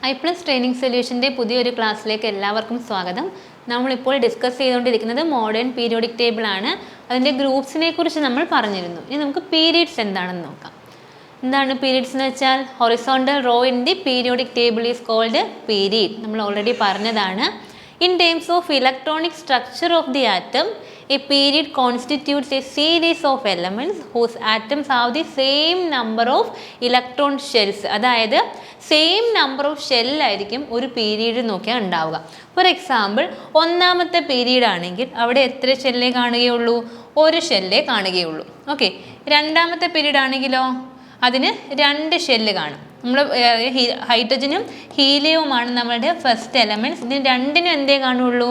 iPlus training സൊല്യൂഷൻ്റെ പുതിയൊരു ക്ലാസ്സിലേക്ക് എല്ലാവർക്കും സ്വാഗതം. നമ്മളിപ്പോൾ ഡിസ്കസ് ചെയ്തുകൊണ്ടിരിക്കുന്നത് മോഡേൺ പീരിയോഡിക് ടേബിൾ ആണ്. അതിൻ്റെ ഗ്രൂപ്പ്സിനെ കുറിച്ച് നമ്മൾ പറഞ്ഞിരുന്നു. ഇനി നമുക്ക് പീരീഡ്സ് എന്താണെന്ന് നോക്കാം. എന്താണ് പീരീഡ്സ് എന്ന് വെച്ചാൽ horizontal row in the periodic table is called period. നമ്മൾ ഓൾറെഡി പറഞ്ഞതാണ്. In terms of electronic structure of the atom, a period constitutes a series of elements whose atoms have the same number of electron shells. അതായത് same number of ഷെല്ലായിരിക്കും ഒരു period നോക്കിയാൽ ഉണ്ടാവുക. For example, ഒന്നാമത്തെ period ആണെങ്കിൽ അവിടെ എത്ര ഷെല്ലേ കാണുകയുള്ളൂ? ഒരു ഷെല്ലേ കാണുകയുള്ളൂ. ഓക്കെ. രണ്ടാമത്തെ പീരീഡ് ആണെങ്കിലോ അതിന് 2 ഷെല്ല് കാണും. നമ്മൾ ഹൈഡ്രജനും ഹീലിയവുമാണ് നമ്മളുടെ ഫസ്റ്റ് എലമെൻറ്റ്സ്. ഇതിന് രണ്ടിനും എന്തേ കാണുള്ളൂ?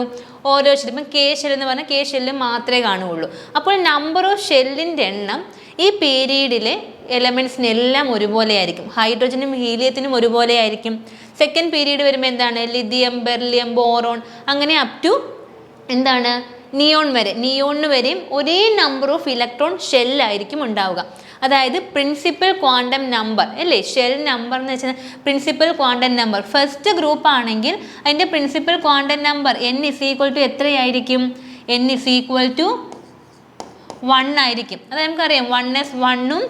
ഓരോ ഷെല്ല്. ഇപ്പം കെ ഷെല്ല് എന്ന് പറഞ്ഞാൽ കെ ഷെല്ല് മാത്രമേ കാണുകയുള്ളൂ. അപ്പോൾ നമ്പർ ഓഫ് ഷെല്ലിൻ്റെ എണ്ണം ഈ പീരീഡിലെ എലമെൻറ്റ്സിനെല്ലാം ഒരുപോലെ ആയിരിക്കും. ഹൈഡ്രജനും ഹീലിയത്തിനും ഒരുപോലെ ആയിരിക്കും. സെക്കൻഡ് പീരീഡ് വരുമ്പോൾ എന്താണ്? ലിഥിയം, ബെർലിയം, ബോറോൺ, അങ്ങനെ അപ് ടു എന്താണ് നിയോൺ വരെ. നിയോണിന് വരെയും ഒരേ നമ്പർ ഓഫ് ഇലക്ട്രോൺ ഷെല്ലായിരിക്കും ഉണ്ടാവുക. അതായത് പ്രിൻസിപ്പൽ ക്വാണ്ടം നമ്പർ അല്ലേ, ഷെൽ നമ്പർ എന്ന് വെച്ചാൽ principal quantum number. First group ആണെങ്കിൽ അതിൻ്റെ പ്രിൻസിപ്പൽ ക്വാണ്ടം നമ്പർ n= എത്രയായിരിക്കും? n= 1 ആയിരിക്കും. അത് നമുക്കറിയാം. 1s1ഉം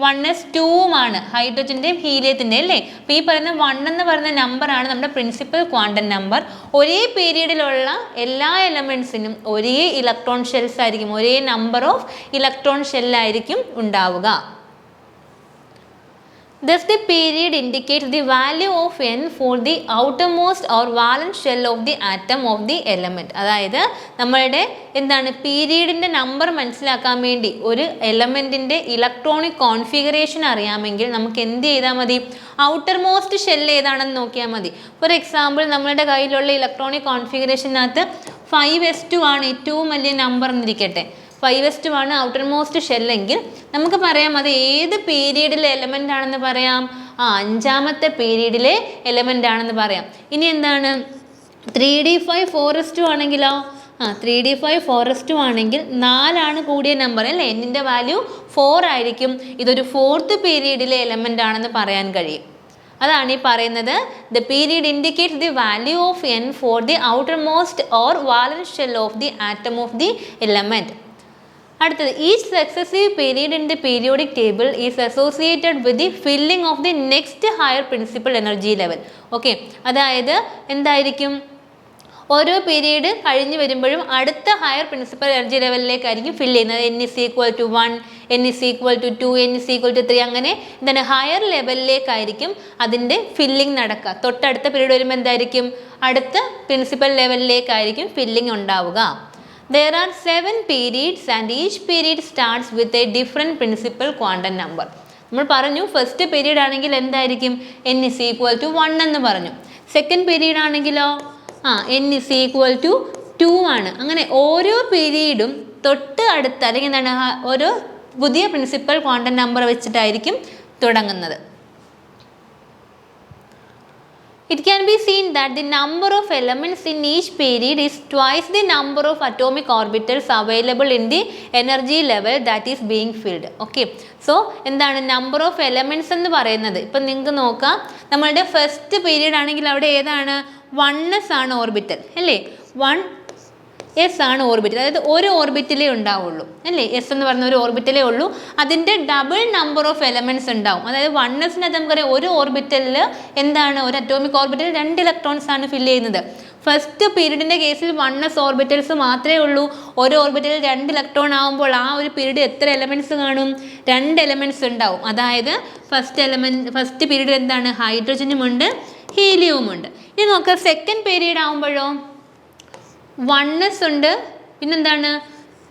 1s2ഉമാണ് ഹൈഡ്രജൻ്റെയും ഹീലിയത്തിൻ്റെയും അല്ലേ. അപ്പോൾ ഈ പറയുന്ന 1 എന്ന് പറയുന്ന നമ്പറാണ് നമ്മുടെ പ്രിൻസിപ്പൽ ക്വാണ്ടം നമ്പർ. ഒരേ പീരീഡിലുള്ള എല്ലാ എലമെൻറ്റ്സിനും ഒരേ ഇലക്ട്രോൺ ഷെൽസ് ആയിരിക്കും, ഒരേ നമ്പർ ഓഫ് ഇലക്ട്രോൺ ഷെല്ലായിരിക്കും ഉണ്ടാവുക. Thus the period indicates the value of n for the outermost or valence shell of the atom of the element. അതായത് നമ്മളുടെ എന്താണ് പീരീഡിൻ്റെ നമ്പർ മനസ്സിലാക്കാൻ വേണ്ടി ഒരു എലമെൻറ്റിൻ്റെ ഇലക്ട്രോണിക് കോൺഫിഗറേഷൻ അറിയാമെങ്കിൽ നമുക്ക് എന്ത് ചെയ്താൽ മതി? ഔട്ടർ മോസ്റ്റ് ഷെൽ ഏതാണെന്ന് നോക്കിയാൽ മതി. ഫോർ എക്സാമ്പിൾ, നമ്മളുടെ കയ്യിലുള്ള ഇലക്ട്രോണിക് കോൺഫിഗറേഷനകത്ത് 5s2 ആണ് ഏറ്റവും വലിയ നമ്പർ എന്നിരിക്കട്ടെ. 5s2 ആണ് ഔട്ടർ മോസ്റ്റ് ഷെല്ലെങ്കിൽ നമുക്ക് പറയാം അത് ഏത് പീരീഡിലെ എലമെൻ്റ് ആണെന്ന് പറയാം? അഞ്ചാമത്തെ പീരീഡിലെ എലമെൻ്റ് ആണെന്ന് പറയാം. ഇനി എന്താണ് 3d5 4s2 ആണെങ്കിലോ? 3d5 4s2 ആണെങ്കിൽ 4 കൂടിയ നമ്പർ അല്ലേ. എന്നിൻ്റെ വാല്യൂ 4 ആയിരിക്കും. ഇതൊരു 4th പീരീഡിലെ എലമെൻ്റ് ആണെന്ന് പറയാൻ കഴിയും. അതാണ് ഈ പറയുന്നത് the period indicates the value of n for the outermost or valence shell of the atom of the element. അടുത്തത്, each successive period in the periodic table is associated with the filling of the next higher principal energy level. Okay. അതായത് എന്തായിരിക്കും? ഓരോ period കഴിഞ്ഞ് വരുമ്പോഴും അടുത്ത higher principal energy ലെവലിലേക്കായിരിക്കും fill ചെയ്യുന്നത്. n=1, n=2, n=3, അങ്ങനെ എന്താണ് ഹയർ ലെവലിലേക്കായിരിക്കും അതിൻ്റെ ഫില്ലിംഗ് നടക്കുക. തൊട്ടടുത്ത പീരീഡ് വരുമ്പോൾ എന്തായിരിക്കും? അടുത്ത പ്രിൻസിപ്പൽ ലെവലിലേക്കായിരിക്കും ഫില്ലിംഗ് ഉണ്ടാവുക. There are 7 periods and each period starts with a different principal quantum number. നമ്മൾ പറഞ്ഞു ഫസ്റ്റ് പീരീഡ് ആണെങ്കിൽ എന്തായിരിക്കും? n=1 എന്ന് പറഞ്ഞു. സെക്കൻഡ് പീരീഡ് ആണെങ്കിലോ n=2 ആണ്. അങ്ങനെ ഓരോ പീരീഡും തൊട്ട് അടുത്ത അല്ലെങ്കിൽ എന്താണ് ഓരോ പുതിയ പ്രിൻസിപ്പൽ ക്വാണ്ടം നമ്പർ വെച്ചിട്ടായിരിക്കും തുടങ്ങുന്നത്. It can be seen that the number of elements in each period is twice the number of atomic orbitals available in the energy level that is being filled. Okay. So എന്താണ് number of elements എന്ന് പറയുന്നത്? ഇപ്പം നിങ്ങൾക്ക് നോക്കാം, നമ്മളുടെ first period ആണെങ്കിൽ അവിടെ ഏതാണ്? 1s ആണ് ഓർബിറ്റൽ അല്ലേ. 1s ആണ് ഓർബിറ്റൽ. അതായത് ഒരു ഓർബിറ്റലേ ഉണ്ടാവുള്ളൂ അല്ലേ. എസ് എന്ന് പറഞ്ഞ ഒരു ഓർബിറ്റലേ ഉള്ളൂ. അതിൻ്റെ ഡബിൾ നമ്പർ ഓഫ് എലമെൻറ്റ്സ് ഉണ്ടാവും. അതായത് 1sനകത്ത് നമുക്കറിയാം ഒരു ഓർബിറ്റലിൽ എന്താണ് ഒരു അറ്റോമിക് ഓർബിറ്റൽ 2 ഇലക്ട്രോൺസ് ആണ് ഫില്ല് ചെയ്യുന്നത്. ഫസ്റ്റ് പീരീഡിൻ്റെ കേസിൽ 1s ഓർബിറ്റൽസ് മാത്രമേ ഉള്ളൂ. ഒരു ഓർബിറ്റലിൽ 2 ഇലക്ട്രോൺ ആകുമ്പോൾ ആ ഒരു പീരീഡ് എത്ര എലമെൻറ്റ്സ് കാണും? 2 എലമെൻറ്റ്സ് ഉണ്ടാവും. അതായത് ഫസ്റ്റ് പീരീഡിൽ എന്താണ് ഹൈഡ്രജനുമുണ്ട് ഹീലിയവുമുണ്ട്. ഇനി നോക്കാം സെക്കൻഡ് പീരീഡ് ആകുമ്പോഴോ 1s ഉണ്ട്, പിന്നെന്താണ്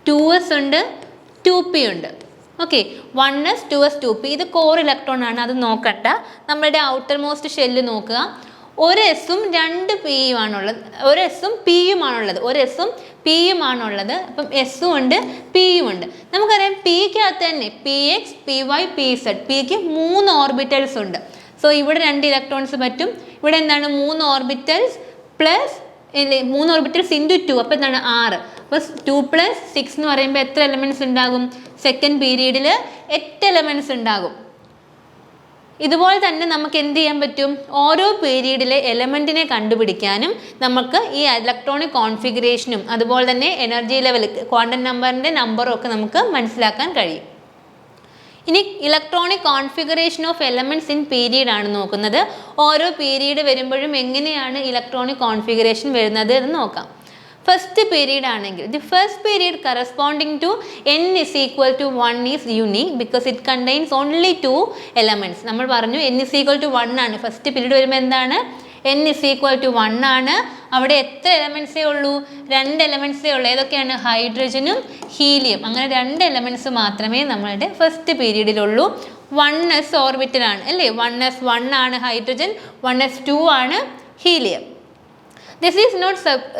2s ഉണ്ട്, 2p ഉണ്ട്. ഓക്കെ. 1s 2s 2p ഇത് കോർ ഇലക്ട്രോൺ ആണ്, അത് നോക്കണ്ട. നമ്മളുടെ ഔട്ടർ മോസ്റ്റ് ഷെല്ല് നോക്കുക. ഒരു എസും 2 പിയും ആണുള്ളത്. ഒരു എസും പിയും ആണുള്ളത്. ഒരു എസും പിയും ആണുള്ളത്. അപ്പം എസും ഉണ്ട് പിയും ഉണ്ട്. നമുക്കറിയാം പിക്കകത്ത് തന്നെ px py pz, പിക്ക് 3 ഓർബിറ്റൽസ് ഉണ്ട്. സോ ഇവിടെ 2 ഇലക്ട്രോൺസ് പറ്റും. ഇവിടെ എന്താണ് 3 ഓർബിറ്റൽസ് പ്ലസ് 3 ഓർബിറ്റൽസ് ഇൻറ്റു 2, അപ്പോൾ എന്താണ് 6. അപ്പോൾ 2 + 6 എന്ന് പറയുമ്പോൾ എത്ര എലമെൻറ്റ്സ് ഉണ്ടാകും? സെക്കൻഡ് പീരീഡിൽ 8 എലമെൻറ്റ്സ് ഉണ്ടാകും. ഇതുപോലെ തന്നെ നമുക്ക് എന്ത് ചെയ്യാൻ പറ്റും, ഓരോ പീരീഡിലെ എലമെൻറ്റിനെ കണ്ടുപിടിക്കാനും നമുക്ക് ഈ ഇലക്ട്രോണിക് കോൺഫിഗറേഷനും അതുപോലെ തന്നെ എനർജി ലെവൽ, ക്വാണ്ടം നമ്പറിൻ്റെ നമ്പറും ഒക്കെ നമുക്ക് മനസ്സിലാക്കാൻ കഴിയും. ഇനി electronic configuration of elements in period ആണ് നോക്കുന്നത്. ഓരോ പീരീഡ് വരുമ്പോഴും എങ്ങനെയാണ് ഇലക്ട്രോണിക് കോൺഫിഗറേഷൻ വരുന്നത് എന്ന് നോക്കാം. ഫസ്റ്റ് പീരീഡ് ആണെങ്കിൽ the first period corresponding to n is equal to 1 is unique because it contains only 2 elements. നമ്മൾ പറഞ്ഞു n is equal to 1 ആണ്. ഫസ്റ്റ് പീരീഡ് വരുമ്പോൾ എന്താണ്, n is equal to 1 ആണ്. അവിടെ എത്ര എലമെൻറ്റ്സേ ഉള്ളൂ, 2 എലമെൻറ്റ്സേ ഉള്ളൂ. ഏതൊക്കെയാണ്, ഹൈഡ്രജനും ഹീലിയം. അങ്ങനെ 2 എലമെൻറ്റ്സ് മാത്രമേ നമ്മളുടെ ഫസ്റ്റ് പീരീഡിലുള്ളൂ. 1s ഓർബിറ്റലാണ് അല്ലേ, 1s1 ആണ് ഹൈഡ്രജൻ, 1s2 ആണ് helium. This is not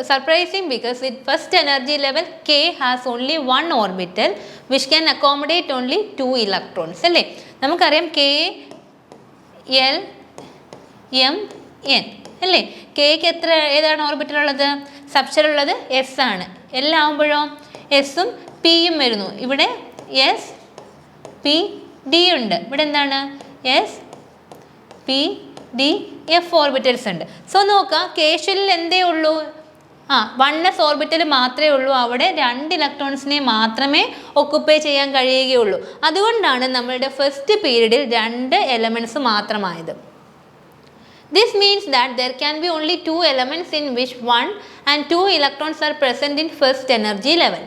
surprising because its first energy level K has only one orbital which can accommodate only 2 electrons അല്ലേ. നമുക്കറിയാം K, L, M, N അല്ലേ. കെക്ക് ഏതാണ് ഓർബിറ്റൽ ഉള്ളത്, സബ്ഷെൽ ഉള്ളത് S ആണ്. L ആവുമ്പോഴോ എസും പിയും വരുന്നു. ഇവിടെ S, P, D ഉണ്ട്. ഇവിടെ എന്താണ് S, P, D, F orbitals ഉണ്ട്. സോ നോക്കാം, കെ ഷെല്ലിൽ എന്തേ ഉള്ളൂ, 1s ഓർബിറ്റൽ മാത്രമേ ഉള്ളൂ. അവിടെ 2 ഇലക്ട്രോൺസിനെ മാത്രമേ ഒക്കുപ്പൈ ചെയ്യാൻ കഴിയുകയുള്ളൂ. അതുകൊണ്ടാണ് നമ്മളുടെ ഫസ്റ്റ് പീരീഡിൽ 2 elements മാത്രമായത്. This means that there can be only 2 elements in which 1 and 2 electrons are present in first energy level.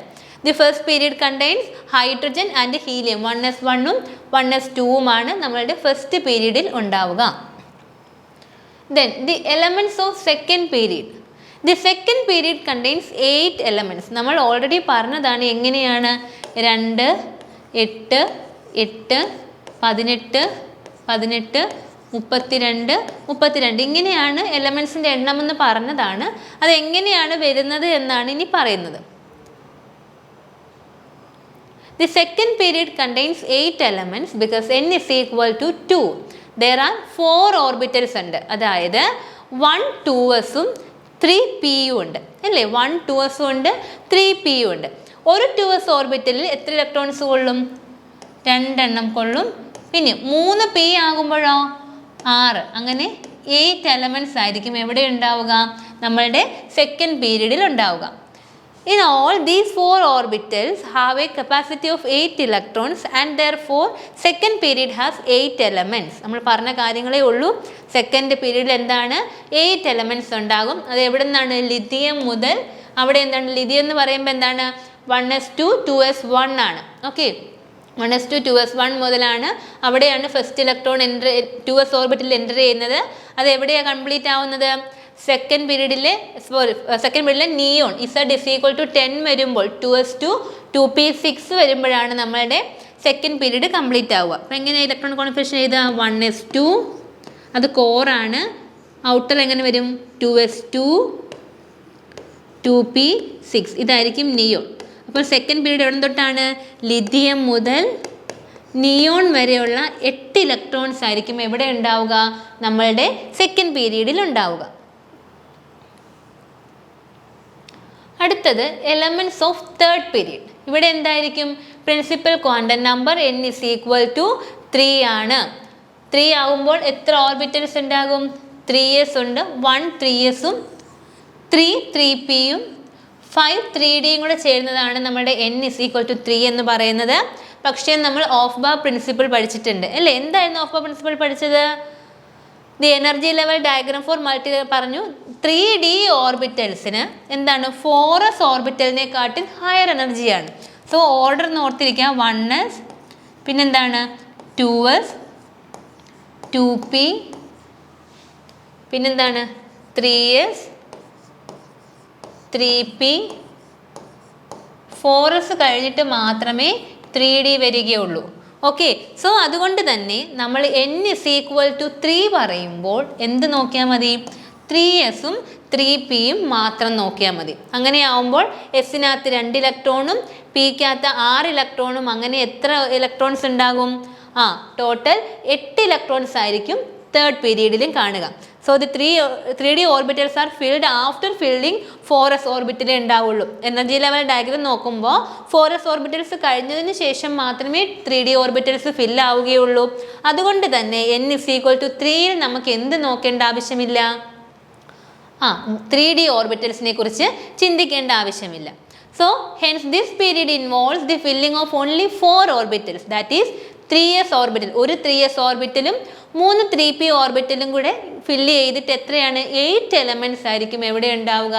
The first period contains hydrogen and helium. 1s1 ഉം 1s2 ഉമാണ് നമ്മളുടെ ഫസ്റ്റ് പീരീഡിൽ ഉണ്ടാവുക. Then the elements of second period. The second period contains 8 elements. നമ്മൾ already പറഞ്ഞതാണ് എങ്ങനെയാണ്, 2, 8, 8, 18, 18, 32, 32 ഇങ്ങനെയാണ് എലമെൻസിൻ്റെ എണ്ണം എന്ന് പറഞ്ഞതാണ്. അതെങ്ങനെയാണ് വരുന്നത് എന്നാണ് ഇനി പറയുന്നത്. The second period contains 8 elements because n is equal to 2. There are 4 orbitals ഉണ്ട്. അതായത് 1 2s ഉം 3 p യും ഉണ്ട് അല്ലേ. 1 2s ഉണ്ട്, 3 p യും ഉണ്ട്. ഒരു 2s ഓർബിറ്റലിൽ എത്ര ഇലക്ട്രോൺസ് കൊള്ളും, 2 എണ്ണം കൊള്ളും. പിന്നെ 3 p ആകുമ്പോഴോ 6. അങ്ങനെ 8 എലമെൻറ്റ്സ് ആയിരിക്കും എവിടെ ഉണ്ടാവുക, നമ്മളുടെ സെക്കൻഡ് പീരീഡിൽ ഉണ്ടാവുക. In all, these 4 orbitals have a capacity of 8 electrons and therefore second period has 8 elements. നമ്മൾ പറഞ്ഞ കാര്യങ്ങളേ ഉള്ളൂ. സെക്കൻഡ് പീരീഡിൽ എന്താണ്, 8 എലമെൻറ്റ്സ് ഉണ്ടാകും. അത് എവിടെ നിന്നാണ്, ലിഥിയം മുതൽ. അവിടെ എന്താണ് ലിഥിയം എന്ന് പറയുമ്പോൾ എന്താണ്, 1s2 2s1 ആണ്. ഓക്കെ, 1s2 2s1 മുതലാണ്. അവിടെയാണ് ഫസ്റ്റ് ഇലക്ട്രോൺ 2s ഓർബിറ്റിൽ എൻ്റർ ചെയ്യുന്നത്. അത് എവിടെയാണ് കംപ്ലീറ്റ് ആവുന്നത്, സെക്കൻഡ് പീരീഡിലെ neon Z is equal to 10 വരുമ്പോൾ 2s2 2p6 വരുമ്പോഴാണ് നമ്മളുടെ സെക്കൻഡ് പീരീഡ് കംപ്ലീറ്റ് ആവുക. അപ്പോൾ എങ്ങനെ ഇലക്ട്രോൺ കോൺഫിഗറേഷൻ എഴുതുക, 1s2 അത് കോറാണ്. ഔട്ടർ എങ്ങനെ വരും, 2s2 2p6 ഇതായിരിക്കും നിയോൺ. അപ്പോൾ സെക്കൻഡ് പീരീഡ് എവിടെ തൊട്ടാണ്, ലിഥിയം മുതൽ നിയോൺ വരെയുള്ള 8 ഇലക്ട്രോൺസ് ആയിരിക്കും എവിടെ ഉണ്ടാവുക, നമ്മളുടെ സെക്കൻഡ് പീരീഡിൽ ഉണ്ടാവുക. അടുത്തത് എലമെൻറ്റ്സ് ഓഫ് തേർഡ് പീരീഡ്. ഇവിടെ എന്തായിരിക്കും, principal quantum number n is equal to 3 ആണ്. 3 ആകുമ്പോൾ എത്ര ഓർബിറ്റൽസ് ഉണ്ടാകും, 3s ഉണ്ട്. 1 3s ഉം 3 3p യും 5 3d യും കൂടെ ചേരുന്നതാണ് നമ്മുടെ n is equal to 3 എന്ന് പറയുന്നത്. പക്ഷേ നമ്മൾ ഓഫ് ബാർ പ്രിൻസിപ്പിൾ പഠിച്ചിട്ടുണ്ട് അല്ലേ. എന്തായിരുന്നു ഓഫ് ബാർ പ്രിൻസിപ്പിൾ പഠിച്ചത്, the energy level diagram four multi പറഞ്ഞു. 3d ഓർബിറ്റൽസിന് എന്താണ്, 4s ഓർബിറ്റലിനെക്കാട്ടിൽ ഹയർ എനർജിയാണ്. സോ ഓർഡർ നോർത്തിരിക്കുക, 1s, പിന്നെന്താണ് 2s, 2p, പിന്നെന്താണ് 3s, 3p, 4s കഴിഞ്ഞിട്ട് മാത്രമേ 3d വരികയുള്ളൂ. ഓക്കെ, സോ അതുകൊണ്ട് തന്നെ നമ്മൾ n is equal to 3 പറയുമ്പോൾ എന്ത് നോക്കിയാൽ മതി, 3s ഉം 3p യും മാത്രം നോക്കിയാൽ മതി. അങ്ങനെയാവുമ്പോൾ എസിനകത്ത് 2 ഇലക്ട്രോണും പിക്കകത്ത് 6 ഇലക്ട്രോണും, അങ്ങനെ എത്ര ഇലക്ട്രോൺസ് ഉണ്ടാകും, ടോട്ടൽ 8 ഇലക്ട്രോൺസ് ആയിരിക്കും തേർഡ് പീരീഡിലും കാണുക. So the 3D orbitals are filled after filling 4s ഓർബിറ്റലേ ഉണ്ടാവുള്ളൂ. എനർജി ലെവൽ ഡയഗ്രം നോക്കുമ്പോൾ 4s ഓർബിറ്റൽസ് കഴിഞ്ഞതിന് ശേഷം മാത്രമേ 3D ഓർബിറ്റൽസ് ഫില്ല് ആവുകയുള്ളൂ. അതുകൊണ്ട് തന്നെ n = 3യിൽ നമുക്ക് എന്ത് നോക്കേണ്ട ആവശ്യമില്ല? 3D ഓർബിറ്റൽസിനെ കുറിച്ച് ചിന്തിക്കേണ്ട ആവശ്യമില്ല. So hence this period involves the filling of only 4 orbitals, that is 3s orbital. ഒരു 3s ഓർബിറ്റലും 3 3p ഓർബിറ്റലും കൂടെ ഫില്ല് ചെയ്തിട്ട് എത്രയാണ്? 8 എലമെന്റ്സ് ആയിരിക്കും എവിടെ ഉണ്ടാവുക?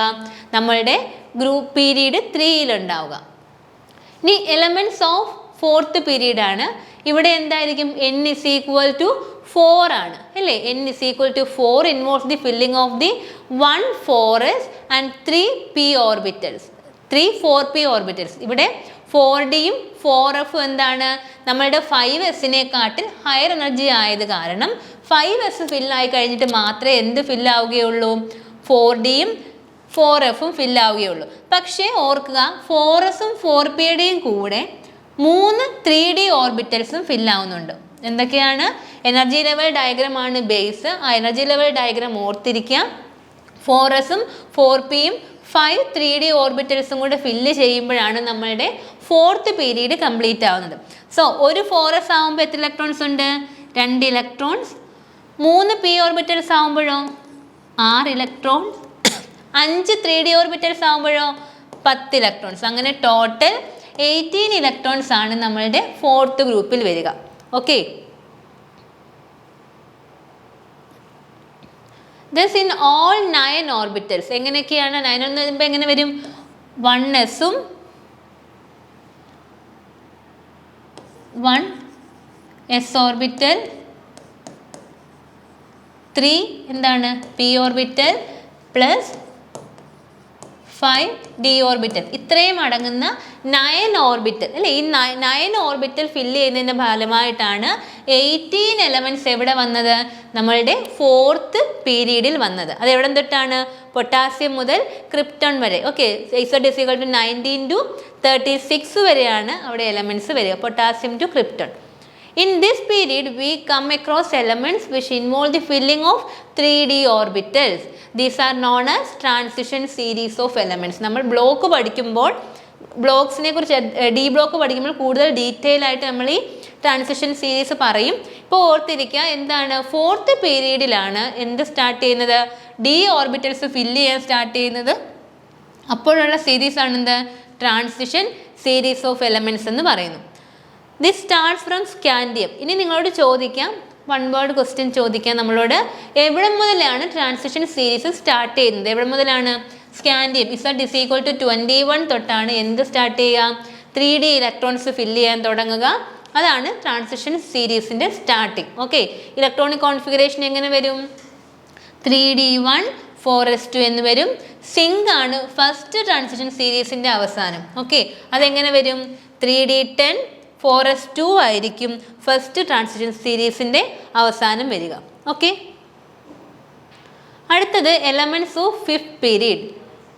നമ്മളുടെ ഗ്രൂപ്പ് പീരീഡ് 3യിൽ ഉണ്ടാവുക. ഇനി എലമെന്റ്സ് ഓഫ് 4th പീരീഡ് ആണ്. ഇവിടെ എന്തായിരിക്കും? n = 4 ആണ് അല്ലേ? n = 4 involves the filling of the 1 4s and 3 p orbitals. 3 4p orbitals. ഇവിടെ 4dയും 4f എന്താണ്? നമ്മളുടെ 5sനെക്കാട്ടിൽ ഹയർ എനർജി ആയത് കാരണം 5s ഫില്ലായി കഴിഞ്ഞിട്ട് മാത്രമേ എന്ത് ഫില്ലാവുകയുള്ളൂ? 4dയും 4fഉം ഫില്ലാവുകയുള്ളൂ. പക്ഷേ ഓർക്കുക, 4sഉം 4pയുടെയും കൂടെ 3 3D ഓർബിറ്റൽസും ഫില്ലാവുന്നുണ്ട്. എന്തൊക്കെയാണ്? എനർജി ലെവൽ ഡയഗ്രം ആണ് ബേസ്. ആ എനർജി ലെവൽ ഡയഗ്രം ഓർത്തിരിക്കുക. 4sഉം 4pയും 5 3D ഓർബിറ്റൽസും കൂടെ ഫില്ല് ചെയ്യുമ്പോഴാണ് നമ്മളുടെ 4th പീരീഡ് കംപ്ലീറ്റ് ആവുന്നത്. സോ ഒരു 4s ആവുമ്പോൾ എത്ര ഇലക്ട്രോൺസ് ഉണ്ട്? 2 ഇലക്ട്രോൺസ്. 3 p ഓർബിറ്റൽസ് ആവുമ്പോഴോ 6 ഇലക്ട്രോൺസ്. 5 3D ഓർബിറ്റൽസ് ആവുമ്പോഴോ 10 ഇലക്ട്രോൺസ്. അങ്ങനെ ടോട്ടൽ 18 ഇലക്ട്രോൺസ് ആണ് നമ്മളുടെ 4th ഗ്രൂപ്പിൽ വരിക. Okay. Thus in all 9 orbitals, എങ്ങനെയൊക്കെയാണ്? 9 എന്ന് വരുമ്പോൾ എങ്ങനെ വരും? 1sഉം 1s ഓർബിറ്റൽ, 3 എന്താണ്? p orbital plus 5d orbital. ഇത്രയും അടങ്ങുന്ന 9 ഓർബിറ്റൽ അല്ലേ? ഈ 9 ഓർബിറ്റൽ ഫില്ല് ചെയ്യുന്നതിൻ്റെ ഫലമായിട്ടാണ് 18 എലമെന്റ്സ് എവിടെ വന്നത്? നമ്മളുടെ 4th പീരീഡിൽ വന്നത്. അത് എവിടെ തൊട്ടാണ്? പൊട്ടാസ്യം മുതൽ ക്രിപ്റ്റോൺ വരെ. ഓക്കെ. Z = 19 to 36 വരെയാണ് അവിടെ എലമെന്റ്സ് വരിക. Potassium to krypton. In this period, we come across elements which involve the filling of 3D orbitals. These are known as transition series of elements. നമ്മൾ block പഠിക്കുമ്പോൾ, ബ്ലോക്സിനെ കുറിച്ച് D block പഠിക്കുമ്പോൾ കൂടുതൽ detail ആയിട്ട് നമ്മൾ ഈ ട്രാൻസിഷൻ സീരീസ് പറയും. ഇപ്പോൾ ഓർത്തിരിക്കുക, എന്താണ്? 4th പീരീഡിലാണ് എന്ത് സ്റ്റാർട്ട് ചെയ്യുന്നത്? ഡി ഓർബിറ്റൽസ് ഫില്ല് ചെയ്യാൻ സ്റ്റാർട്ട് ചെയ്യുന്നത്. അപ്പോഴുള്ള സീരീസ് ആണെന്ത്? ട്രാൻസിഷൻ സീരീസ് ഓഫ് എലമെന്റ്സ് എന്ന് പറയുന്നു. This starts from scandium. ഇനി നിങ്ങളോട് ചോദിക്കാം, 1 വേർഡ് ക്വസ്റ്റ്യൻ ചോദിക്കാം നമ്മളോട്, എവിടെ മുതലാണ് ട്രാൻസിഷൻ സീരീസ് സ്റ്റാർട്ട് ചെയ്യുന്നത്? എവിടെ മുതലാണ്? സ്കാൻഡിയം. Z = 21 തൊട്ടാണ് എന്ത് സ്റ്റാർട്ട് ചെയ്യുക? 3D ഇലക്ട്രോൺസ് ഫില്ല് ചെയ്യാൻ തുടങ്ങുക. അതാണ് ട്രാൻസിഷൻ സീരീസിൻ്റെ സ്റ്റാർട്ടിങ്. ഓക്കെ. ഇലക്ട്രോണിക് കോൺഫിഗറേഷൻ എങ്ങനെ വരും? 3D1 4s2 എന്ന് വരും. സിങ്ക് ആണ് ഫസ്റ്റ് ട്രാൻസിഷൻ സീരീസിൻ്റെ അവസാനം. ഓക്കെ. അതെങ്ങനെ വരും? 3D10 4s2 ആയിരിക്കും ഫസ്റ്റ് ട്രാൻസിഷൻ സീരീസിൻ്റെ അവസാനം വരിക. ഓക്കെ. അടുത്തത് elements of 5th period.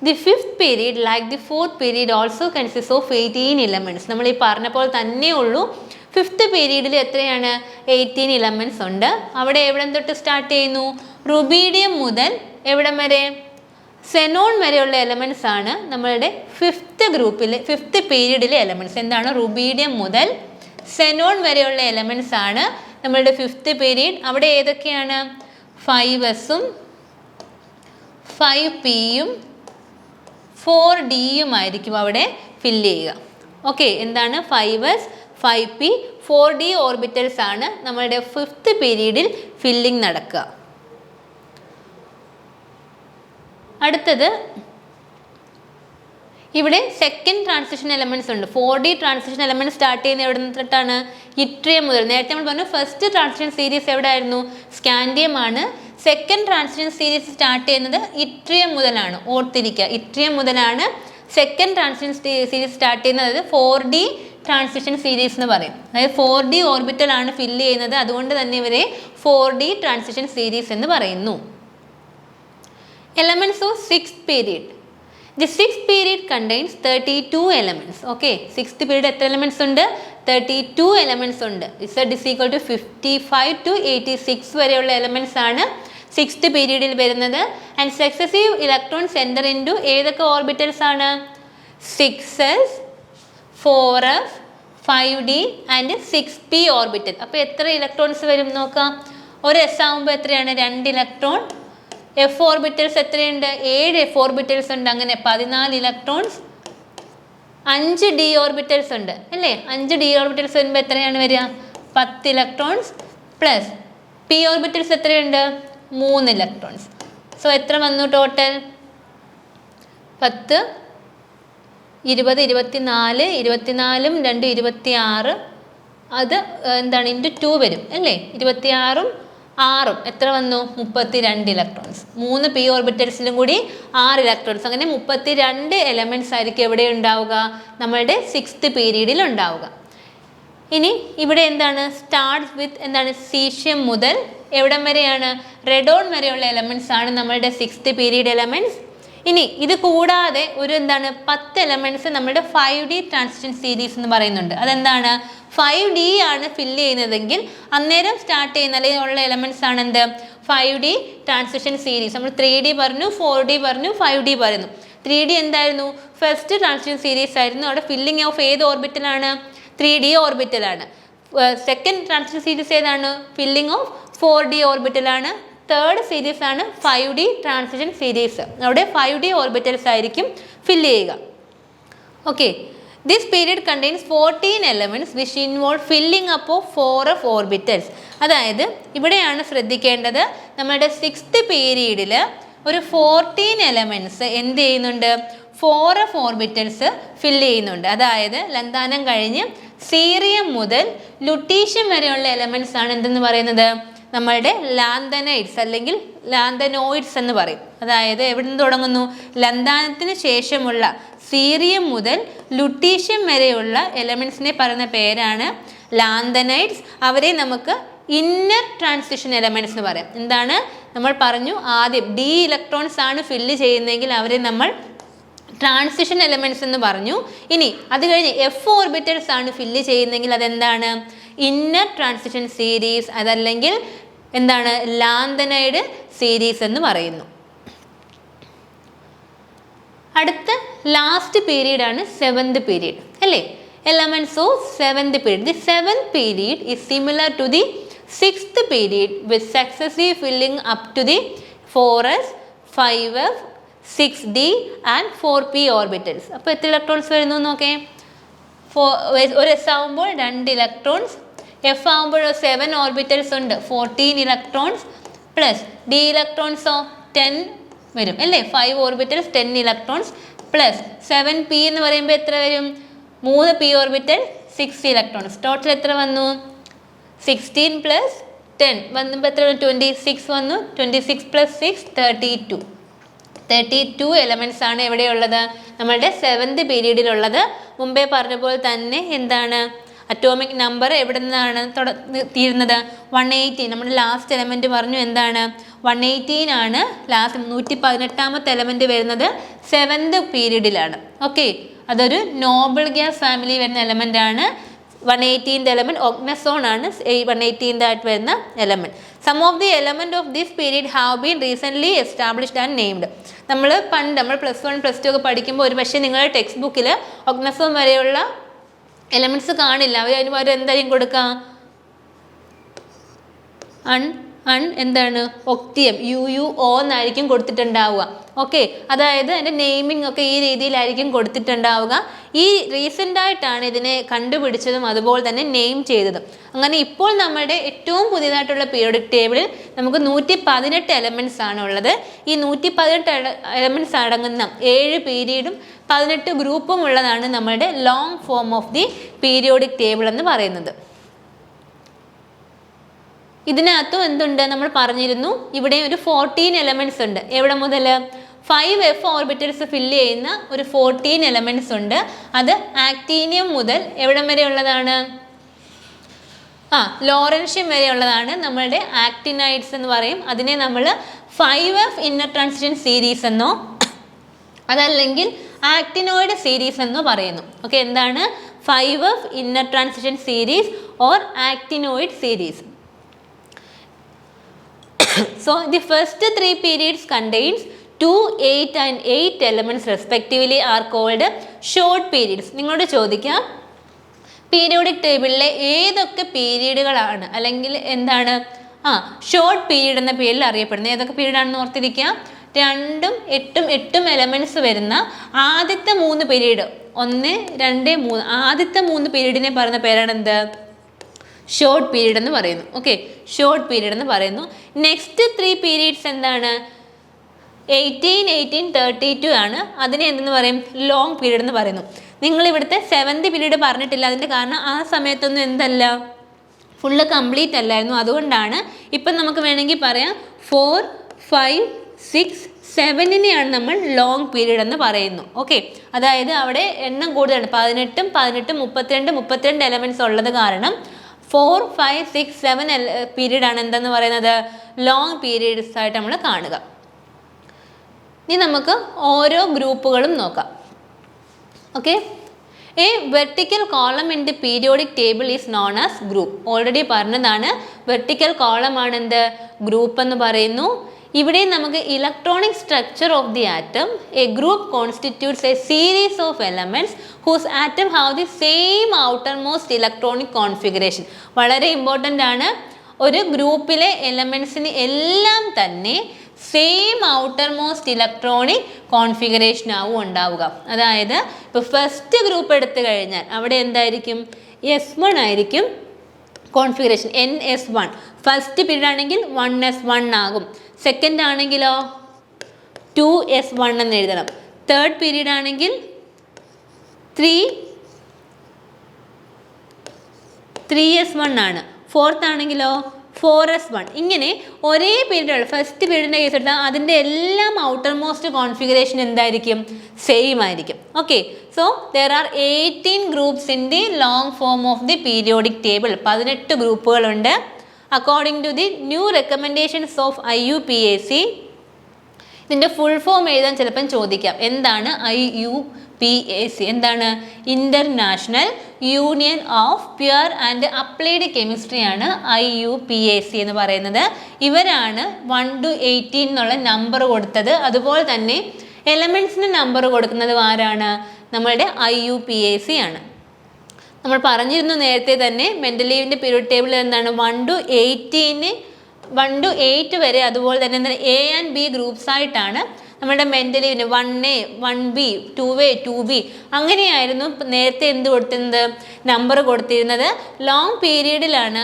The 5th period like the 4th period also consist of 18 elements. നമ്മൾ ഈ പറഞ്ഞ പോലെ തന്നെ ഉള്ളൂ. 5th പീരീഡിൽ എത്രയാണ്? 18 എലമെന്റ്സ് ഉണ്ട്. അവിടെ എവിടെ തൊട്ട് സ്റ്റാർട്ട് ചെയ്യുന്നു? റുബീഡിയം മുതൽ എവിടം വരെ? സെനോൺ വരെയുള്ള എലമെന്റ്സ് ആണ് നമ്മളുടെ 5th ഗ്രൂപ്പിലെ 5th പീരീഡിലെ എലമെന്റ്സ്. എന്താണ്? റുബീഡിയം മുതൽ സെനോൺ വരെയുള്ള എലമെന്റ്സ് ആണ് നമ്മളുടെ 5th പീരീഡ്. അവിടെ ഏതൊക്കെയാണ്? 5sഉം 5pയും 4dയും ആയിരിക്കും അവിടെ ഫില്ല് ചെയ്യുക. ഓക്കെ. എന്താണ്? 5s 5p 4d ഓർബിറ്റൽസ് ആണ് നമ്മളുടെ 5th പീരീഡിൽ ഫില്ലിംഗ് നടക്കുക. അടുത്തത് ഇവിടെ സെക്കൻഡ് ട്രാൻസിഷൻ എലമെന്റ്സ് ഉണ്ട്. 4D ട്രാൻസിഷൻ എലമെന്റ് സ്റ്റാർട്ട് ചെയ്യുന്ന എവിടെ നിന്നിട്ടാണ്? ഇട്രിയം മുതൽ. നേരത്തെ നമ്മൾ പറഞ്ഞു ഫസ്റ്റ് ട്രാൻസിഷൻ സീരീസ് എവിടെ ആയിരുന്നു? സ്കാൻഡിയം ആണ്. സെക്കൻഡ് ട്രാൻസിഷൻ സീരീസ് സ്റ്റാർട്ട് ചെയ്യുന്നത് ഇട്രിയം മുതലാണ്. ഓർത്തിരിക്കുക, ഇട്രിയം മുതലാണ് സെക്കൻഡ് ട്രാൻസിഷൻ സീരീസ് സ്റ്റാർട്ട് ചെയ്യുന്നത്. അതായത് 4D ട്രാൻസിഷൻ സീരീസ് എന്ന് പറയും. അതായത് 4D ഓർബിറ്റൽ ആണ് ഫില്ല് ചെയ്യുന്നത്. അതുകൊണ്ട് തന്നെ ഇവരെ 4D ട്രാൻസിഷൻ സീരീസ് എന്ന് പറയുന്നു. Elements of 6th period. The 6th period contains 32 elements. Okay, 6th period എത്ര elements ഉണ്ട്? 32 elements ഉണ്ട്. Z = 55 to 86 വരെയുള്ള elements ആണ് സിക്സ്ത് പീരീഡിൽ വരുന്നത്. And successive electrons enter in to ഏതൊക്കെ ഓർബിറ്റൽസ് ആണ്? 6s, 4f, 5d and 6p orbital. അപ്പോൾ എത്ര ഇലക്ട്രോൺസ് വരും നോക്കാം. ഒരു എസ് ആകുമ്പോൾ എത്രയാണ്? 2 ഇലക്ട്രോൺ. എഫ് ഓർബിറ്റൽസ് എത്രയുണ്ട്? 7 എഫ് ഓർബിറ്റൽസ് ഉണ്ട്. അങ്ങനെ 14 ഇലക്ട്രോൺസ്. 5 ഡി ഓർബിറ്റൽസ് ഉണ്ട് അല്ലേ? 5 ഡി ഓർബിറ്റൽസ് വരുമ്പോൾ എത്രയാണ് വരിക? 10 ഇലക്ട്രോൺസ് പ്ലസ് പി ഓർബിറ്റൽസ് എത്രയുണ്ട്? 3 ഇലക്ട്രോൺസ്. സോ എത്ര വന്നു ടോട്ടൽ? 10, 20, 24, 24ഉം 2 26. അത് എന്താണ്? ഇൻറ്റു 2 വരും അല്ലേ? 26ഉം 6ഉം എത്ര വന്നു? 32 ഇലക്ട്രോൺസ്. 3 പി ഓർബിറ്റൽസിലും കൂടി 6 ഇലക്ട്രോൺസ്. അങ്ങനെ 32 എലമെൻറ്റ്സ് ആയിരിക്കും എവിടെ ഉണ്ടാവുക? നമ്മളുടെ സിക്സ്ത് പീരീഡിൽ ഉണ്ടാവുക. ഇനി ഇവിടെ എന്താണ്? സ്റ്റാർട്ട്സ് വിത്ത് എന്താണ്? സീഷ്യം മുതൽ എവിടം വരെയാണ്? റെഡോൺ വരെയുള്ള എലമെൻറ്റ്സ് ആണ് നമ്മളുടെ സിക്സ്ത് പീരീഡ് എലമെൻറ്റ്സ്. ഇനി ഇത് കൂടാതെ ഒരു എന്താണ്? 10 എലമെൻറ്റ്സ് നമ്മുടെ 5D ട്രാൻസിഷൻ സീരീസ് എന്ന് പറയുന്നുണ്ട്. അതെന്താണ്? 5D ആണ് ഫില്ല് ചെയ്യുന്നതെങ്കിൽ അന്നേരം സ്റ്റാർട്ട് ചെയ്യുന്ന അല്ലെങ്കിൽ ഉള്ള എലമെൻറ്റ്സ് ആണ് എന്ത്? 5D transition series. നമ്മൾ 3D പറഞ്ഞു, 4D പറഞ്ഞു, 5D പറയുന്നു. 3D എന്തായിരുന്നു? ഫസ്റ്റ് ട്രാൻസിഷൻ സീരീസ് ആയിരുന്നു. അവിടെ ഫില്ലിംഗ് ഓഫ് ഏത് ഓർബിറ്റലാണ്? 3D ഓർബിറ്റലാണ്. സെക്കൻഡ് ട്രാൻസിഷൻ സീരീസ് ഏതാണ്? ഫില്ലിംഗ് ഓഫ് 4D ഓർബിറ്റലാണ്. തേർഡ് സീരീസ് ആണ് 5D ട്രാൻസിഷൻ സീരീസ്. അവിടെ 5D ഓർബിറ്റൽസ് ആയിരിക്കും ഫില്ല് ചെയ്യുക. Okay, this period contains 14 elements which involve filling up of 4f orbitals. അതായത് ഇവിടെയാണ് ശ്രദ്ധിക്കേണ്ടത്, നമ്മുടെ സിക്സ്ത് പീരീഡിൽ ഒരു 14 എലമെൻറ്റ്സ് എന്ത് ചെയ്യുന്നുണ്ട്? 4f ഓർബിറ്റൽസ് ഫില്ല് ചെയ്യുന്നുണ്ട്. അതായത് ലന്താനം കഴിഞ്ഞ് സീറിയം മുതൽ ലുട്ടീഷ്യം വരെയുള്ള എലമെൻറ്റ്സ് ആണ് എന്തെന്ന് പറയുന്നത്? നമ്മളുടെ ലാന്തനൈഡ്സ് അല്ലെങ്കിൽ ലാന്തനോയിഡ്സ് എന്ന് പറയും. അതായത് എവിടെ നിന്ന് തുടങ്ങുന്നു? ലന്താനത്തിന് ശേഷമുള്ള സീറിയം മുതൽ ലുട്ടീഷ്യം വരെയുള്ള എലമെൻറ്റ്സിനെ പറയുന്ന പേരാണ് ലാന്തനൈഡ്സ്. അവരെ നമുക്ക് ഇന്നർ ട്രാൻസിഷൻ എലമെൻറ്റ്സ് എന്ന് പറയാം. എന്താണ്? നമ്മൾ പറഞ്ഞു ആദ്യം ഡി ഇലക്ട്രോൺസ് ആണ് ഫില്ല് ചെയ്യുന്നതെങ്കിൽ അവരെ നമ്മൾ ട്രാൻസിഷൻ എലമെൻറ്റ്സ് എന്ന് പറഞ്ഞു. ഇനി അത് കഴിഞ്ഞ് എഫ് ഓർബിറ്റൽസ് ആണ് ഫില്ല് ചെയ്യുന്നതെങ്കിൽ അതെന്താണ്? Inner transition series. അതല്ലെങ്കിൽ എന്താണ്? ലാന്തനൈഡ് സീരീസ് എന്ന് പറയുന്നു. അടുത്ത ലാസ്റ്റ് പീരീഡ് ആണ് സെവൻത് പീരീഡ് അല്ലേ? Elements of seventh period. The seventh period is similar to the sixth period with successive filling up to the 4s, 5f, 6d and 4p orbitals. അപ്പോൾ എത്ര electrons വരുന്നു നോക്കേ. ഒരു എസ് ആകുമ്പോൾ 2 electrons. F ആകുമ്പോൾ 7 orbitals ഉണ്ട്, 14 electrons plus D ഇലക്ട്രോൺസോ 10 വരും അല്ലേ? 5 ഓർബിറ്റൽസ് 10 ഇലക്ട്രോൺസ് പ്ലസ് 7p എന്ന് പറയുമ്പോൾ എത്ര വരും? 3 പി ഓർബിറ്റൽ 6 ഇലക്ട്രോൺസ്. ടോട്ടൽ എത്ര വന്നു? 16 പ്ലസ് 10 വന്നപ്പോൾ എത്ര വന്നു? 26 വന്നു. 26 പ്ലസ് 6 32 എലമെൻറ്റ്സ് ആണ് എവിടെയുള്ളത്? നമ്മളുടെ സെവൻത് പീരീഡിലുള്ളത്. മുമ്പേ പറഞ്ഞ പോലെ തന്നെ എന്താണ്? അറ്റോമിക് നമ്പർ എവിടെ നിന്നാണ് തീരുന്നത്? 118. നമ്മുടെ ലാസ്റ്റ് എലമെൻറ്റ് പറഞ്ഞു എന്താണ്? 118 ആണ് ലാസ്റ്റ്. 118ാമത്തെ എലമെൻറ്റ് വരുന്നത് സെവൻത് പീരീഡിലാണ്. ഓക്കെ, അതൊരു നോബിൾ ഗ്യാസ് ഫാമിലി വരുന്ന എലമെൻ്റ് ആണ്. 118th എലമെൻറ്റ് ഓഗ്നസോൺ ആണ് 118th ആയിട്ട് വരുന്ന element. Some of the element of this period have been recently established and named. നമ്മൾ +1 +2 ഒക്കെ പഠിക്കുമ്പോൾ ഒരു പക്ഷേ നിങ്ങളുടെ ടെക്സ്റ്റ് ബുക്കിൽ ഓഗ്നസോൺ വരെയുള്ള എലമെൻറ്റ്സ് കാണില്ല. അതിന് പകരം എന്തായാലും കൊടുക്കുക? എന്താണ്? ഒക്തിയം, UUO എന്നായിരിക്കും കൊടുത്തിട്ടുണ്ടാവുക. ഓക്കെ, അതായത് അതിൻ്റെ നെയിമിംഗ് ഒക്കെ ഈ രീതിയിലായിരിക്കും കൊടുത്തിട്ടുണ്ടാവുക. ഈ റീസെൻ്റായിട്ടാണ് ഇതിനെ കണ്ടുപിടിച്ചതും അതുപോലെ തന്നെ നെയിം ചെയ്തതും. അങ്ങനെ ഇപ്പോൾ നമ്മുടെ ഏറ്റവും പുതിയതായിട്ടുള്ള പീരിയോഡിക് ടേബിളിൽ നമുക്ക് 118 എലമെൻറ്റ്സ് ആണ് ഉള്ളത്. ഈ 118 എലമെൻറ്റ്സ് അടങ്ങുന്ന 7 പീരീഡും 18 ഗ്രൂപ്പും ഉള്ളതാണ് നമ്മുടെ long form of the periodic table എന്ന് പറയുന്നത്. ഇതിനകത്തും എന്തുണ്ട്? നമ്മൾ പറഞ്ഞിരുന്നു ഇവിടെ ഒരു 14 എലമെൻറ്റ്സ് ഉണ്ട്. എവിടെ മുതൽ? 5f ഓർബിറ്റൽസ് ഫില്ല് ചെയ്യുന്ന ഒരു 14 എലമെൻറ്റ്സ് ഉണ്ട്. അത് ആക്ടീനിയം മുതൽ എവിടം വരെ ഉള്ളതാണ്? ലോറൻഷ്യം വരെ ഉള്ളതാണ് നമ്മളുടെ ആക്ടിനൈഡ്സ് എന്ന് പറയും. അതിനെ നമ്മൾ 5f ഇന്നർ ട്രാൻസിഷൻ സീരീസ് എന്നോ അതല്ലെങ്കിൽ ആക്ടിനോയിഡ് സീരീസ് എന്നോ പറയുന്നു. ഓക്കെ, എന്താണ് 5f inner transition series or actinoid series? So the first 3 periods contains 2, 8 and 8 elements respectively are called short periods. നിങ്ങളോട് ചോദിക്കാം പീരിയോഡിക് ടേബിളിലെ ഏതൊക്കെ പീരീഡുകളാണ് അല്ലെങ്കിൽ എന്താണ് ഷോർട്ട് പീരീഡ് എന്ന പേരിൽ അറിയപ്പെടുന്നത്. ഏതൊക്കെ പീരീഡ് ആണെന്ന് ഓർത്തിരിക്കുക. 2, 8 എലമെന്റ്സ് വരുന്ന ആദ്യത്തെ 3 പീരീഡ് 1, 2, 3 ആദ്യത്തെ 3 പീരീഡിനെ പറയുന്ന പേരാണ് എന്ത്? ഷോർട്ട് പീരീഡ് എന്ന് പറയുന്നു. ഓക്കെ, ഷോർട്ട് പീരീഡ് എന്ന് പറയുന്നു. നെക്സ്റ്റ് 3 പീരീഡ്സ് എന്താണ്? 18, 18, 32 ആണ്. അതിനെ എന്തെന്ന് പറയും? ലോങ് പീരീഡ് എന്ന് പറയുന്നു. നിങ്ങൾ ഇവിടുത്തെ 7th പീരീഡ് പറഞ്ഞിട്ടില്ല. അതിൻ്റെ കാരണം ആ സമയത്തൊന്നും എന്തല്ല, ഫുള്ള് കംപ്ലീറ്റ് അല്ലായിരുന്നു. അതുകൊണ്ടാണ് ഇപ്പം നമുക്ക് വേണമെങ്കിൽ പറയാം 4, 5, 6, 7നെയാണ് നമ്മൾ ലോങ് പീരീഡ് എന്ന് പറയുന്നു. ഓക്കെ, അതായത് അവിടെ എണ്ണം കൂടുതലാണ്. 18, 32, 32 എലമെൻറ്റ്സ് ഉള്ളത് കാരണം 4, 5, 6, 7 പീരീഡ് ആണ് എന്തെന്ന് പറയുന്നത്? ലോങ് പീരീഡ്സ് ആയിട്ട് നമ്മൾ കാണുക. ഇനി നമുക്ക് ഓരോ ഗ്രൂപ്പുകളും നോക്കാം. Okay, a vertical column in the periodic table is known as group. Already പറഞ്ഞതാണ്, വെർട്ടിക്കൽ കോളം ആണ് എന്ത്? ഗ്രൂപ്പ് എന്ന് പറയുന്നു. ഇവിടെ നമുക്ക് electronic structure of the atom. A group constitutes a series of elements whose atom have the same outermost electronic configuration. വളരെ important ആണ്. ഒരു ഗ്രൂപ്പിലെ എലമെന്റ്സിന് എല്ലാം തന്നെ same outermost electronic configuration ആവും ഉണ്ടാവുക. അതായത് ഇപ്പോൾ ഫസ്റ്റ് ഗ്രൂപ്പ് എടുത്തു കഴിഞ്ഞാൽ അവിടെ എന്തായിരിക്കും? S1 ആയിരിക്കും കോൺഫിഗറേഷൻ, NS1. ഫസ്റ്റ് പീരീഡ് ആണെങ്കിൽ 1S1 ആകും. സെക്കൻഡ് ആണെങ്കിലോ 2S1 എന്ന് എഴുതണം. തേർഡ് പീരീഡ് ആണെങ്കിൽ 3S1 ആണ്. ഫോർത്ത് ആണെങ്കിലോ 4S1. ഇങ്ങനെ ഒരേ പീരീഡ്, ഫസ്റ്റ് പീരീഡിൻ്റെ കേസ് എടുത്താൽ അതിൻ്റെ എല്ലാം ഔട്ടർ മോസ്റ്റ് കോൺഫിഗറേഷൻ എന്തായിരിക്കും? സെയിം ആയിരിക്കും. Okay, so there are 18 groups in the long form of the periodic table. 18 ഗ്രൂപ്പുകളുണ്ട്. According to the new recommendations of IUPAC. ഇതിൻ്റെ ഫുൾ ഫോം എഴുതാൻ ചിലപ്പം ചോദിക്കാം. എന്താണ് IUPAC? എന്താണ്? International Union of Pure and Applied Chemistry ആണ് IUPAC എന്ന് പറയുന്നത്. ഇവരാണ് 1 to 18 എന്നുള്ള നമ്പർ കൊടുത്തത്. അതുപോലെ തന്നെ എലമെൻറ്റ്സിന് നമ്പർ കൊടുക്കുന്നത് ആരാണ്? നമ്മളുടെ IUPAC ആണ്. നമ്മൾ പറഞ്ഞിരുന്നു നേരത്തെ തന്നെ മെൻഡലീവിൻ്റെ പീരിയോഡിക് ടേബിൾ എന്താണ്? 1 to 8 വരെ, അതുപോലെ തന്നെ എന്താണ് A and B ഗ്രൂപ്പ്സ് ആയിട്ടാണ് നമ്മുടെ മെൻഡലീവിന് 1A, 1B, 2A, 2B അങ്ങനെയായിരുന്നു നേരത്തെ എന്ത് കൊടുത്തിരുന്നത്? നമ്പർ കൊടുത്തിരുന്നത്. ലോങ് പീരീഡിലാണ്,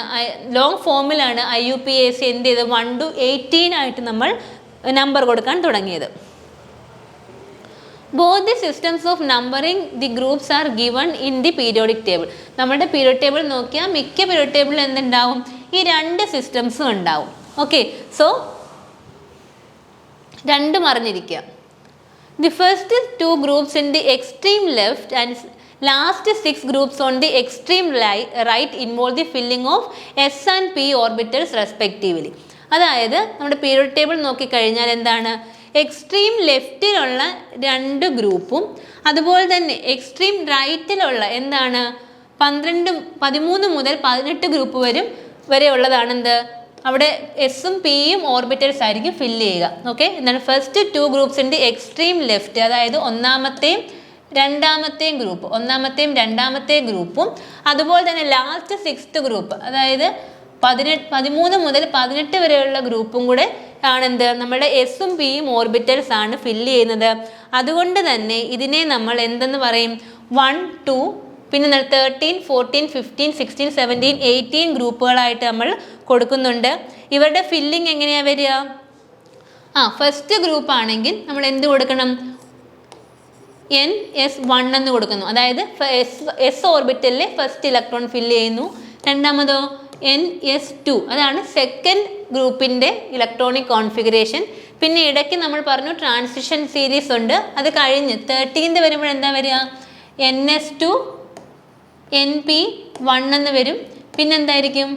ലോങ് ഫോമിലാണ് IUPAC എന്ത് ചെയ്ത് 1 to 18 ആയിട്ട് നമ്മൾ നമ്പർ കൊടുക്കാൻ തുടങ്ങിയത്. Both the systems of numbering the groups are given in the periodic table. നമ്മുടെ പീരിയോഡിക് ടേബിൾ നോക്കിയാൽ മിക്ക പീരിയോഡിക് ടേബിളിൽ എന്തുണ്ടാവും? ഈ 2 സിസ്റ്റംസും ഉണ്ടാവും. ഓക്കെ, സോ രണ്ടും അറിഞ്ഞിരിക്കുക. The first 2 groups in the extreme left and last 6 groups on the extreme right involve the filling of S and P orbitals respectively. അതായത് നമ്മുടെ പീരിയോഡിക് ടേബിൾ നോക്കിക്കഴിഞ്ഞാൽ എന്താണ്? എക്സ്ട്രീം ലെഫ്റ്റിലുള്ള 2 ഗ്രൂപ്പും അതുപോലെ തന്നെ എക്സ്ട്രീം റൈറ്റിലുള്ള എന്താണ് 13 മുതൽ 18 ഗ്രൂപ്പ് വരെ ഉള്ളതാണ് എന്ത്? അവിടെ എസും പിയും ഓർബിറ്റൽസ് ആയിരിക്കും ഫില്ല് ചെയ്യുക. ഓക്കെ, എന്താണ്? First 2 groups in the extreme left, അതായത് ഒന്നാമത്തെയും രണ്ടാമത്തെയും ഗ്രൂപ്പും അതുപോലെ തന്നെ ലാസ്റ്റ് 6th ഗ്രൂപ്പ്, അതായത് 13 മുതൽ 18 വരെയുള്ള ഗ്രൂപ്പും കൂടെ ആണെന്ത്? നമ്മുടെ എസും പിയും ഓർബിറ്റൽസ് ആണ് ഫില്ല് ചെയ്യുന്നത്. അതുകൊണ്ട് തന്നെ ഇതിനെ നമ്മൾ എന്തെന്ന് പറയും? 1, 2, പിന്നെ 13, 14, 15, 16, 17, 18 ഗ്രൂപ്പുകളായിട്ട് നമ്മൾ കൊടുക്കുന്നുണ്ട്. ഇവരുടെ ഫില്ലിംഗ് എങ്ങനെയാണ് വരിക? ഫസ്റ്റ് ഗ്രൂപ്പ് ആണെങ്കിൽ നമ്മൾ എന്ത് കൊടുക്കണം? NS1 എന്ന് കൊടുക്കുന്നു. അതായത് S ഓർബിറ്റലിലെ ഫസ്റ്റ് ഇലക്ട്രോൺ ഫില്ല് ചെയ്യുന്നു. രണ്ടാമതോ NS2, അതാണ് സെക്കൻഡ് ഗ്രൂപ്പിൻ്റെ ഇലക്ട്രോണിക് കോൺഫിഗറേഷൻ. പിന്നെ ഇടയ്ക്ക് നമ്മൾ പറഞ്ഞു ട്രാൻസിഷൻ സീരീസ് ഉണ്ട്. അത് കഴിഞ്ഞ് 13th വരുമ്പോൾ എന്താ വരിക? NS2, NP1 എന്ന് വരും. പിന്നെന്തായിരിക്കും?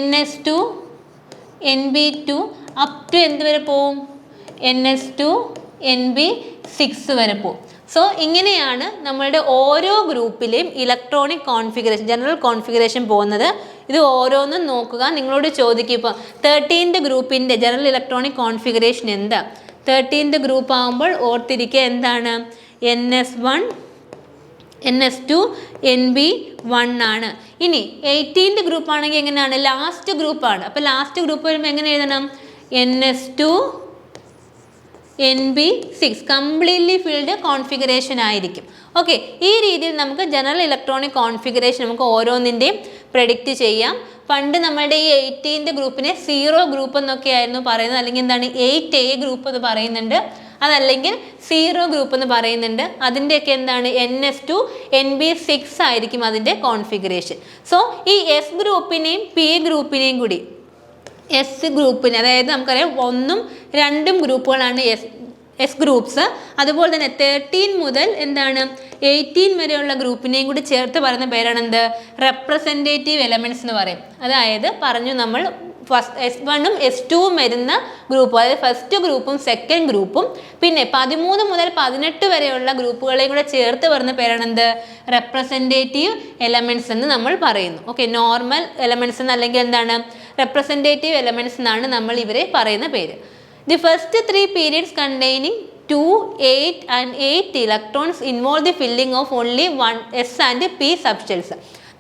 NS2, NB2 അപ് ടു എന്ത് വരെ പോവും? NS2, NB6 വരെ പോവും. സോ ഇങ്ങനെയാണ് നമ്മളുടെ ഓരോ ഗ്രൂപ്പിലെയും ഇലക്ട്രോണിക് കോൺഫിഗറേഷൻ, ജനറൽ കോൺഫിഗറേഷൻ പോകുന്നത്. ഇത് ഓരോന്നും നോക്കുക. നിങ്ങളോട് ചോദിക്കും ഇപ്പോൾ 13th ഗ്രൂപ്പിൻ്റെ ജനറൽ ഇലക്ട്രോണിക് കോൺഫിഗറേഷൻ എന്താ? 13th ഗ്രൂപ്പ് ആകുമ്പോൾ ഓർത്തിരിക്കുക എന്താണ്? NS1 NS2 NB1 ആണ്. ഇനി 18th ഗ്രൂപ്പ് ആണെങ്കിൽ എങ്ങനെയാണ്? ലാസ്റ്റ് ഗ്രൂപ്പാണ്. അപ്പോൾ ലാസ്റ്റ് ഗ്രൂപ്പ് വരുമ്പോൾ എങ്ങനെ എഴുതണം? NS2 NB6 completely filled configuration ആയിരിക്കും. ഓക്കെ, ഈ രീതിയിൽ നമുക്ക് ജനറൽ ഇലക്ട്രോണിക് കോൺഫിഗറേഷൻ നമുക്ക് ഓരോന്നിൻ്റെയും പ്രെഡിക്റ്റ് ചെയ്യാം. പണ്ട് നമ്മളുടെ ഈ 18th ഗ്രൂപ്പിനെ 0 ഗ്രൂപ്പ് എന്നൊക്കെ ആയിരുന്നു പറയുന്നത്, അല്ലെങ്കിൽ എന്താണ് 8A ഗ്രൂപ്പ് എന്ന് പറയുന്നുണ്ട്, അതല്ലെങ്കിൽ 0 ഗ്രൂപ്പ് എന്ന് പറയുന്നുണ്ട്. അതിൻ്റെയൊക്കെ എന്താണ് NS2 NB6 ആയിരിക്കും അതിൻ്റെ കോൺഫിഗറേഷൻ. സോ ഈ S ഗ്രൂപ്പിനെയും P ഗ്രൂപ്പിനെയും കൂടി എസ് ഗ്രൂപ്പിന്, അതായത് നമുക്കറിയാം 1ഉം 2ഉം ഗ്രൂപ്പുകളാണ് എസ് ഗ്രൂപ്പ്സ്. അതുപോലെ തന്നെ 13 മുതൽ എന്താണ് 18 വരെയുള്ള ഗ്രൂപ്പിനെയും കൂടി ചേർത്ത് പറയുന്ന പേരാണ് എന്ത്? റെപ്രസെൻറ്റേറ്റീവ് എലമെൻറ്റ്സ് എന്ന് പറയും. അതായത് പറഞ്ഞു നമ്മൾ S1ഉം S2ഉം വരുന്ന ഗ്രൂപ്പ്, അതായത് ഫസ്റ്റ് ഗ്രൂപ്പും സെക്കൻഡ് ഗ്രൂപ്പും, പിന്നെ 13 മുതൽ 18 വരെയുള്ള ഗ്രൂപ്പുകളെയും കൂടെ ചേർത്ത് പറയുന്ന പേരാണ് എന്ത്? റെപ്രസെൻറ്റേറ്റീവ് എലമെൻറ്റ്സ് എന്ന് നമ്മൾ പറയുന്നു. ഓക്കെ, നോർമൽ എലമെൻറ്റ്സ് എന്ന് അല്ലെങ്കിൽ എന്താണ് റെപ്രസെൻറ്റേറ്റീവ് എലമെൻറ്റ്സ് എന്നാണ് നമ്മൾ ഇവരെ പറയുന്ന പേര്. The first 3 periods containing 2, 8 and 8 electrons involve the filling of only 1 S and P subshells.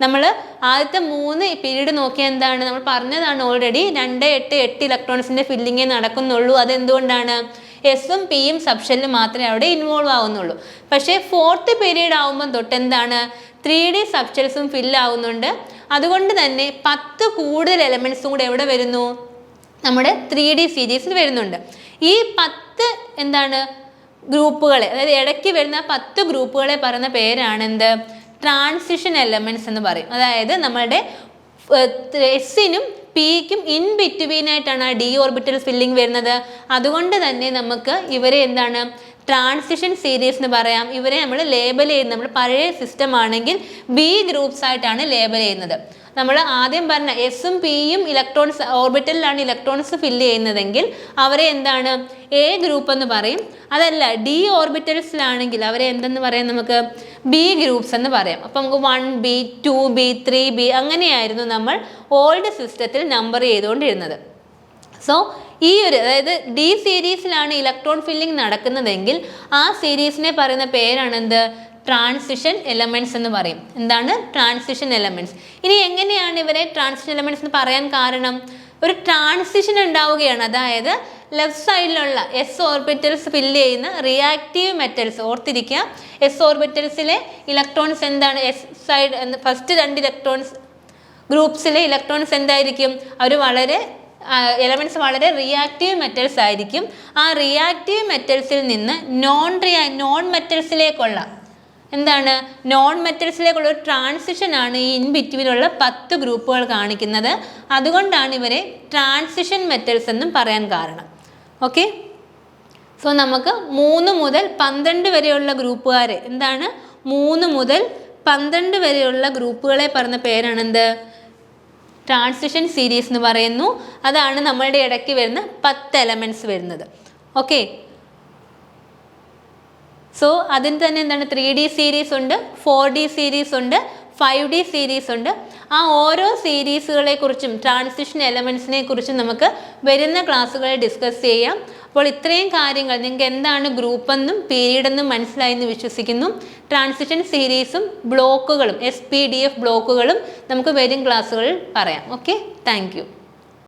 നമ്മൾ ആദ്യത്തെ 3 പീരീഡ് നോക്കിയാൽ എന്താണ്? നമ്മൾ പറഞ്ഞതാണ് ഓൾറെഡി 2, 8, 8 ഇലക്ട്രോൺസിൻ്റെ ഫില്ലിങ്ങേ നടക്കുന്നുള്ളൂ. അതെന്തുകൊണ്ടാണ്? എസും പിയും സബ്ഷെല്ലും മാത്രമേ അവിടെ ഇൻവോൾവ് ആവുന്നുള്ളൂ. പക്ഷേ 4th പീരീഡ് ആകുമ്പോൾ തൊട്ട് എന്താണ് 3D സബ്ഷെൽസും ഫില്ലാവുന്നുണ്ട്. അതുകൊണ്ട് തന്നെ 10 കൂടുതൽ എലമെൻറ്റ്സും കൂടെ എവിടെ വരുന്നു? നമ്മുടെ 3D സീരീസിൽ വരുന്നുണ്ട്. ഈ 10 എന്താണ് ഗ്രൂപ്പുകളെ, അതായത് ഇടയ്ക്ക് വരുന്ന 10 ഗ്രൂപ്പുകളെ പറയുന്ന പേരാണ് എന്ത്? ട്രാൻസിഷൻ എലമെൻറ്റ്സ് എന്ന് പറയും. അതായത് നമ്മളുടെ എസിനും പിക്കും ഇൻ ബിറ്റ്വീൻ ആയിട്ടാണ് ഡി ഓർബിറ്റൽ ഫില്ലിംഗ് വരുന്നത്. അതുകൊണ്ട് തന്നെ നമുക്ക് ഇവരെ എന്താണ് ട്രാൻസിഷൻ സീരീസ് എന്ന് പറയാം. ഇവരെ നമ്മൾ ലേബൽ ചെയ്യുന്നത്, നമ്മൾ പഴയ സിസ്റ്റം ആണെങ്കിൽ ബി ഗ്രൂപ്പ്സ് ആയിട്ടാണ് ലേബൽ ചെയ്യുന്നത്. നമ്മൾ ആദ്യം പറഞ്ഞ എസും പിയും ഇലക്ട്രോൺസ് ഓർബിറ്റലിലാണ് ഇലക്ട്രോൺസ് ഫില്ല് ചെയ്യുന്നതെങ്കിൽ അവരെ എന്താണ് എ ഗ്രൂപ്പ് എന്ന് പറയും. അതല്ല ഡി ഓർബിറ്റൽസിലാണെങ്കിൽ അവരെ എന്തെന്ന് പറയാം? നമുക്ക് ബി ഗ്രൂപ്പ്സ് എന്ന് പറയാം. അപ്പം നമുക്ക് 1B 2B 3B അങ്ങനെയായിരുന്നു നമ്മൾ ഓൾഡ് സിസ്റ്റത്തിൽ നമ്പർ ചെയ്തുകൊണ്ടിരുന്നത്. സോ ഈ ഒരു, അതായത് ഡി സീരീസിലാണ് ഇലക്ട്രോൺ ഫില്ലിംഗ് നടക്കുന്നതെങ്കിൽ ആ സീരീസിനെ പറയുന്ന പേരാണ് എന്ത്? ട്രാൻസിഷൻ എലമെൻറ്റ്സ് എന്ന് പറയും. എന്താണ്? Transition elements. ഇനി എങ്ങനെയാണ് ഇവരെ ട്രാൻസിഷൻ എലമെൻറ്റ്സ് എന്ന് പറയാൻ കാരണം? ഒരു ട്രാൻസിഷൻ ഉണ്ടാവുകയാണ്. അതായത് ലെഫ്റ്റ് സൈഡിലുള്ള എസ് ഓർബിറ്റൽസ് ഫില്ല് ചെയ്യുന്ന റിയാക്റ്റീവ് മെറ്റൽസ്, ഓർത്തിരിക്കുക എസ് ഓർബിറ്റൽസിലെ ഇലക്ട്രോൺസ് എന്താണ്? എസ് സൈഡ് ഫസ്റ്റ് 2 ഇലക്ട്രോൺസ് ഗ്രൂപ്പ്സിലെ ഇലക്ട്രോൺസ് എന്തായിരിക്കും? അവർ എലമെൻറ്റ്സ് വളരെ റിയാക്റ്റീവ് മെറ്റൽസ് ആയിരിക്കും. ആ റിയാക്റ്റീവ് മെറ്റൽസിൽ നിന്ന് നോൺ മെറ്റൽസിലേക്കുള്ള എന്താണ്? നോൺ മെറ്റൽസിലേക്കുള്ള ഒരു ട്രാൻസിഷൻ ആണ് ഈ ഇൻ ബിറ്റ്വീനുള്ള 10 ഗ്രൂപ്പുകൾ കാണിക്കുന്നത്. അതുകൊണ്ടാണ് ഇവരെ ട്രാൻസിഷൻ മെറ്റൽസ് എന്നും പറയാൻ കാരണം. ഓക്കെ, സോ നമുക്ക് 3 മുതൽ 12 വരെയുള്ള ഗ്രൂപ്പുകാരെ എന്താണ്? 3 മുതൽ 12 വരെയുള്ള ഗ്രൂപ്പുകളെ പറഞ്ഞ പേരാണ് എന്ത്? ട്രാൻസിഷൻ സീരീസ് എന്ന് പറയുന്നു. അതാണ് നമ്മളുടെ ഇടയ്ക്ക് വരുന്ന 10 എലമെൻറ്റ്സ് വരുന്നത്. ഓക്കെ, സോ അതിന് തന്നെ എന്താണ് 3D സീരീസ് ഉണ്ട്, 4D സീരീസ് ഉണ്ട്, 5D സീരീസ് ഉണ്ട്. ആ ഓരോ സീരീസുകളെ കുറിച്ചും ട്രാൻസിഷൻ എലമെൻറ്റ്സിനെ കുറിച്ചും നമുക്ക് വരുന്ന ക്ലാസ്സുകളിൽ ഡിസ്കസ് ചെയ്യാം. അപ്പോൾ ഇത്രയും കാര്യങ്ങൾ നിങ്ങൾക്ക് എന്താണ് ഗ്രൂപ്പ് എന്നും പീരീഡ് എന്നും മനസ്സിലായി എന്ന് വിശ്വസിക്കുന്നു. ട്രാൻസിഷൻ സീരീസും ബ്ലോക്കുകളും SPDF ബ്ലോക്കുകളും നമുക്ക് വരും ക്ലാസ്സുകളിൽ പറയാം. Okay, thank you.